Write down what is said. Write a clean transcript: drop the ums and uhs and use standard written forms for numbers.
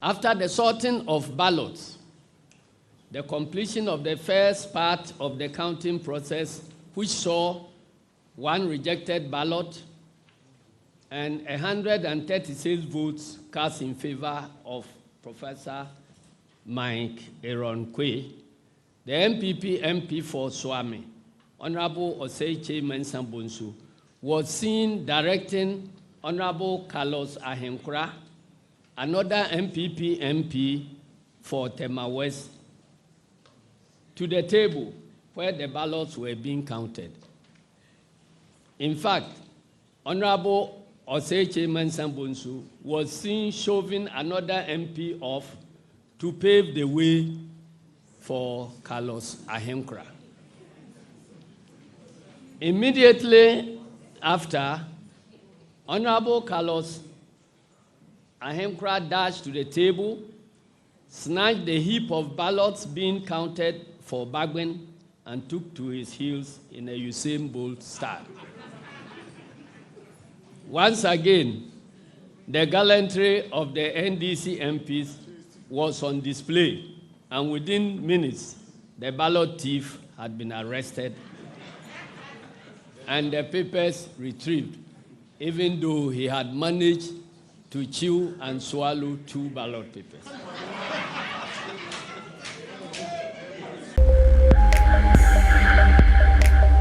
After the sorting of ballots, the completion of the first part of the counting process, which saw one rejected ballot and 136 votes cast in favor of Professor Mike Ahenkorah, the MPP MP for Swami, Honorable Oseiche Mensah-Bonsu, was seen directing Honorable Carlos Ahenkorah, another MPP MP for Tema West, to the table where the ballots were being counted. In fact, Honorable Oseiche Mensah-Bonsu was seen shoving another MP off to pave the way for Carlos Ahenkorah. Immediately after, Honorable Carlos Ahenkorah dashed to the table, snatched the heap of ballots being counted for Bagwen, and took to his heels in a Usain Bolt style. Once again, the gallantry of the NDC MPs was on display, and within minutes, the ballot thief had been arrested and the papers retrieved, even though he had managed to chew and swallow 2 ballot papers.